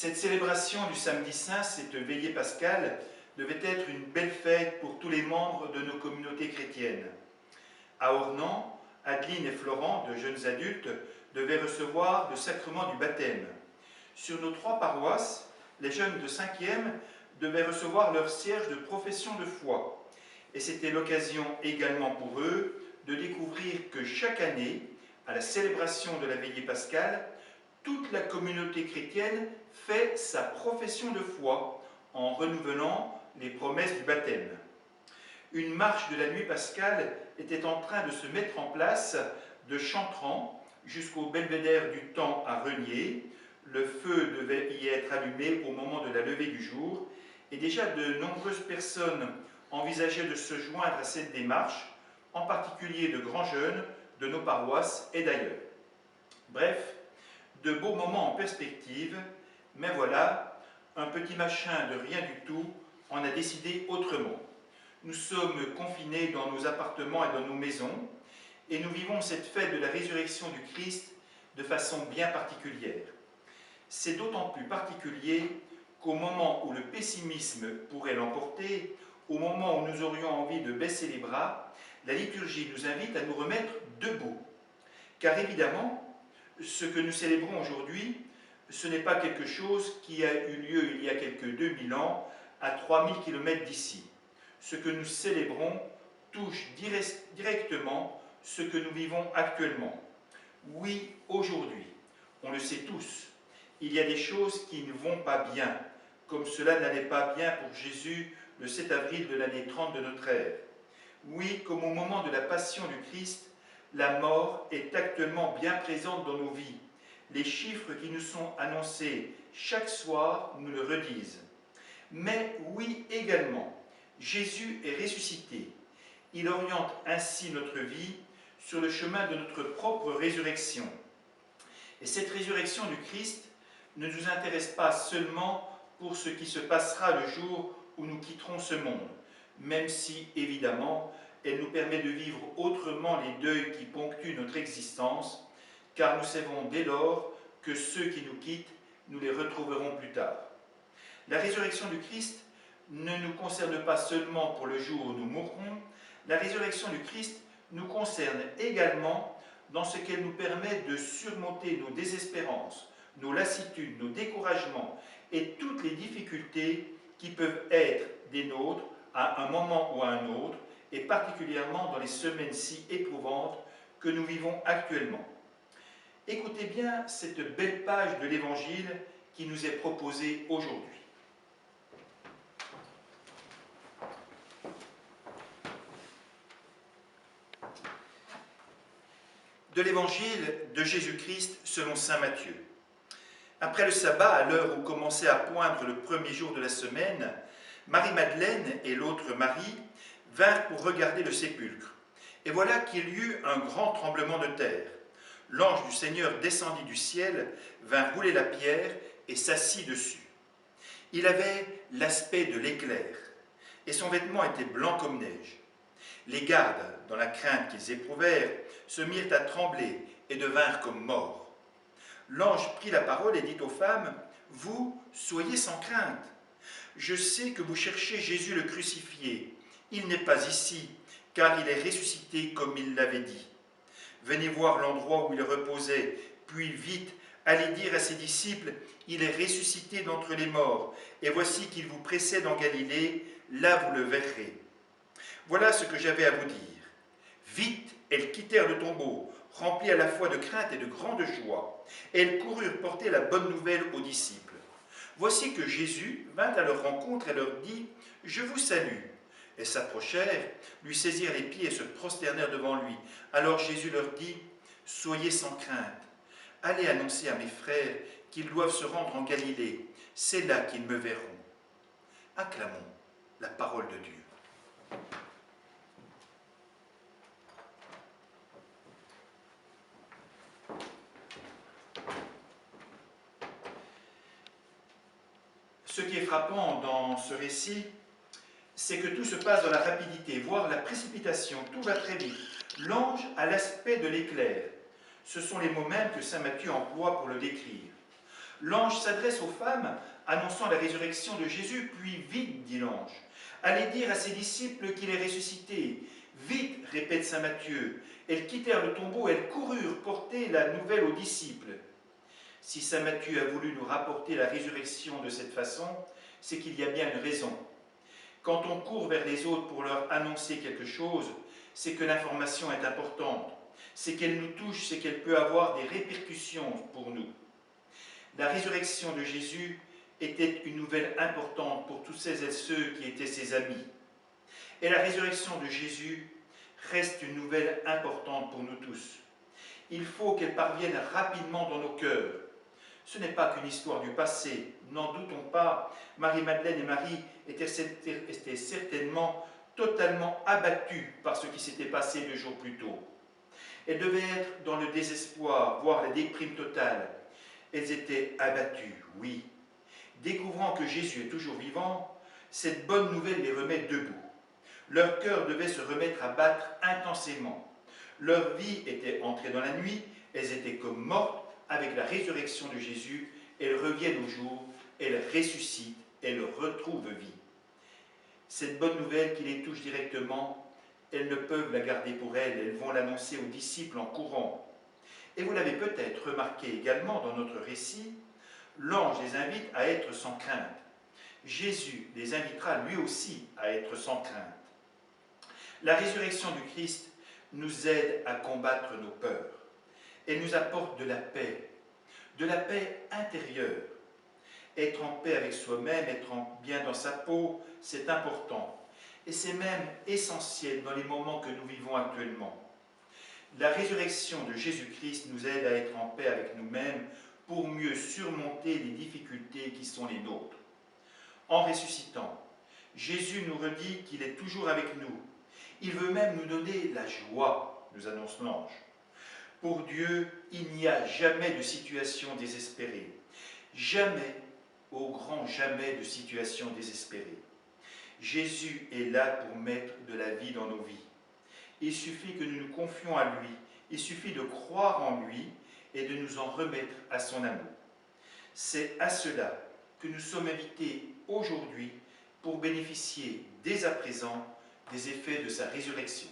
Cette célébration du samedi saint, cette veillée pascale, devait être une belle fête pour tous les membres de nos communautés chrétiennes. À Ornans, Adeline et Florent, de jeunes adultes, devaient recevoir le sacrement du baptême. Sur nos 3 paroisses, les jeunes de 5e devaient recevoir leur cierge de profession de foi. Et c'était l'occasion également pour eux de découvrir que chaque année, à la célébration de la veillée pascale, toute la communauté chrétienne fait sa profession de foi en renouvelant les promesses du baptême. Une marche de la nuit pascale était en train de se mettre en place de Chantran jusqu'au belvédère du Temps à Renier. Le feu devait y être allumé au moment de la levée du jour et déjà de nombreuses personnes envisageaient de se joindre à cette démarche, en particulier de grands jeunes de nos paroisses et d'ailleurs. Bref, de beaux moments en perspective, mais voilà, un petit machin de rien du tout en a décidé autrement. Nous sommes confinés dans nos appartements et dans nos maisons, et nous vivons cette fête de la résurrection du Christ de façon bien particulière. C'est d'autant plus particulier qu'au moment où le pessimisme pourrait l'emporter, au moment où nous aurions envie de baisser les bras, la liturgie nous invite à nous remettre debout. Car évidemment, ce que nous célébrons aujourd'hui, ce n'est pas quelque chose qui a eu lieu il y a quelques 2000 ans, à 3000 km d'ici. Ce que nous célébrons touche directement ce que nous vivons actuellement. Oui, aujourd'hui, on le sait tous, il y a des choses qui ne vont pas bien, comme cela n'allait pas bien pour Jésus le 7 avril de l'année 30 de notre ère. Oui, comme au moment de la passion du Christ, la mort est actuellement bien présente dans nos vies. Les chiffres qui nous sont annoncés chaque soir nous le redisent. Mais oui également, Jésus est ressuscité. Il oriente ainsi notre vie sur le chemin de notre propre résurrection. Et cette résurrection du Christ ne nous intéresse pas seulement pour ce qui se passera le jour où nous quitterons ce monde, même si, évidemment, elle nous permet de vivre autrement les deuils qui ponctuent notre existence, car nous savons dès lors que ceux qui nous quittent, nous les retrouverons plus tard. La résurrection du Christ ne nous concerne pas seulement pour le jour où nous mourrons, la résurrection du Christ nous concerne également dans ce qu'elle nous permet de surmonter nos désespérances, nos lassitudes, nos découragements et toutes les difficultés qui peuvent être des nôtres à un moment ou à un autre, et particulièrement dans les semaines si éprouvantes que nous vivons actuellement. Écoutez bien cette belle page de l'Évangile qui nous est proposée aujourd'hui. De l'Évangile de Jésus-Christ selon saint Matthieu. Après le sabbat, à l'heure où commençait à poindre le premier jour de la semaine, Marie-Madeleine et l'autre Marie vinrent pour regarder le sépulcre. Et voilà qu'il y eut un grand tremblement de terre. L'ange du Seigneur descendit du ciel, vint rouler la pierre et s'assit dessus. Il avait l'aspect de l'éclair, et son vêtement était blanc comme neige. Les gardes, dans la crainte qu'ils éprouvèrent, se mirent à trembler et devinrent comme morts. L'ange prit la parole et dit aux femmes, « Vous, soyez sans crainte. Je sais que vous cherchez Jésus le crucifié. Il n'est pas ici, car il est ressuscité comme il l'avait dit. Venez voir l'endroit où il reposait, puis vite, allez dire à ses disciples, il est ressuscité d'entre les morts, et voici qu'il vous précède en Galilée, là vous le verrez. Voilà ce que j'avais à vous dire. » Vite, elles quittèrent le tombeau, remplies à la fois de crainte et de grande joie, et elles coururent porter la bonne nouvelle aux disciples. Voici que Jésus vint à leur rencontre et leur dit « Je vous salue ». Elles s'approchèrent, lui saisirent les pieds et se prosternèrent devant lui. Alors Jésus leur dit « Soyez sans crainte, allez annoncer à mes frères qu'ils doivent se rendre en Galilée, c'est là qu'ils me verront. » Acclamons la parole de Dieu. Ce qui est frappant dans ce récit, c'est que tout se passe dans la rapidité, voire la précipitation, tout va très vite. L'ange a l'aspect de l'éclair. Ce sont les mots mêmes que saint Matthieu emploie pour le décrire. L'ange s'adresse aux femmes, annonçant la résurrection de Jésus, puis « Vite, dit l'ange, allez dire à ses disciples qu'il est ressuscité. Vite, répète saint Matthieu. Elles quittèrent le tombeau, elles coururent porter la nouvelle aux disciples. » Si saint Matthieu a voulu nous rapporter la résurrection de cette façon, c'est qu'il y a bien une raison. Quand on court vers les autres pour leur annoncer quelque chose, c'est que l'information est importante, c'est qu'elle nous touche, c'est qu'elle peut avoir des répercussions pour nous. La résurrection de Jésus était une nouvelle importante pour tous celles et ceux qui étaient ses amis. Et la résurrection de Jésus reste une nouvelle importante pour nous tous. Il faut qu'elle parvienne rapidement dans nos cœurs. Ce n'est pas qu'une histoire du passé, n'en doutons pas. Marie-Madeleine et Marie étaient certainement totalement abattues par ce qui s'était passé 2 jours plus tôt. Elles devaient être dans le désespoir, voire la déprime totale. Elles étaient abattues, oui. Découvrant que Jésus est toujours vivant, cette bonne nouvelle les remet debout. Leur cœur devait se remettre à battre intensément. Leur vie était entrée dans la nuit, elles étaient comme mortes. Avec la résurrection de Jésus, elles reviennent au jour, elles ressuscitent, elles retrouvent vie. Cette bonne nouvelle qui les touche directement, elles ne peuvent la garder pour elles, elles vont l'annoncer aux disciples en courant. Et vous l'avez peut-être remarqué également dans notre récit, l'ange les invite à être sans crainte. Jésus les invitera lui aussi à être sans crainte. La résurrection du Christ nous aide à combattre nos peurs. Elle nous apporte de la paix intérieure. Être en paix avec soi-même, être bien dans sa peau, c'est important. Et c'est même essentiel dans les moments que nous vivons actuellement. La résurrection de Jésus-Christ nous aide à être en paix avec nous-mêmes pour mieux surmonter les difficultés qui sont les nôtres. En ressuscitant, Jésus nous redit qu'il est toujours avec nous. Il veut même nous donner la joie, nous annonce l'ange. Pour Dieu, il n'y a jamais de situation désespérée. Jamais, au grand jamais de situation désespérée. Jésus est là pour mettre de la vie dans nos vies. Il suffit que nous nous confions à lui. Il suffit de croire en lui et de nous en remettre à son amour. C'est à cela que nous sommes invités aujourd'hui pour bénéficier dès à présent des effets de sa résurrection.